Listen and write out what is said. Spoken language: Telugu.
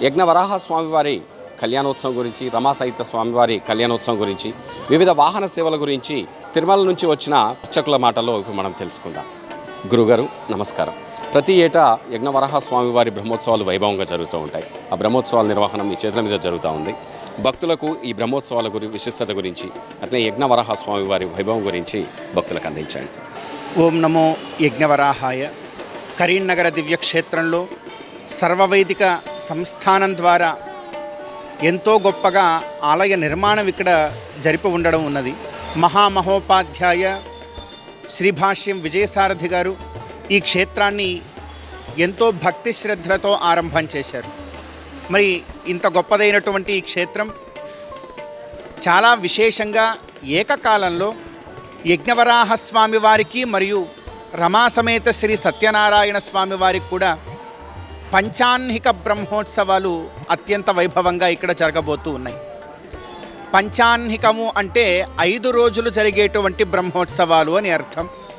యజ్ఞవరాహ స్వామివారి కళ్యాణోత్సవం గురించి, రమాసహిత స్వామివారి కళ్యాణోత్సవం గురించి, వివిధ వాహన సేవల గురించి తిరుమల నుంచి వచ్చిన అర్చకుల మాటల్లో ఇప్పుడు మనం తెలుసుకుందాం. గురుగారు నమస్కారం. ప్రతి ఏటా యజ్ఞవరాహ స్వామివారి బ్రహ్మోత్సవాలు వైభవంగా జరుగుతూ ఉంటాయి. ఆ బ్రహ్మోత్సవాల నిర్వహణ మీ చేతుల మీద జరుగుతూ ఉంది. భక్తులకు ఈ బ్రహ్మోత్సవాల విశిష్టత గురించి, అట్లే యజ్ఞవరాహ స్వామివారి వైభవం గురించి భక్తులకు అందించండి. ఓం నమో యజ్ఞవరాహాయ. కరీంనగర దివ్యక్షేత్రంలో సర్వవైదిక సంస్థానం ద్వారా ఎంతో గొప్పగా ఆలయ నిర్మాణం ఇక్కడ జరిపి ఉండడం ఉన్నది. మహామహోపాధ్యాయ శ్రీభాష్యం విజయసారథి గారు ఈ క్షేత్రాన్ని ఎంతో భక్తి శ్రద్ధలతో ఆరంభం చేశారు. మరి ఇంత గొప్పదైనటువంటి ఈ క్షేత్రం చాలా విశేషంగా ఏకకాలంలో యజ్ఞవరాహ స్వామి వారికి మరియు రమాసమేత శ్రీ సత్యనారాయణ స్వామి వారికి కూడా పంచాహ్నిక బ్రహ్మోత్సవాలు అత్యంత వైభవంగా ఇక్కడ జరగబోతూ ఉన్నాయి. పంచాహ్నికము అంటే 5 రోజులు జరిగేటువంటి బ్రహ్మోత్సవాలు అని అర్థం.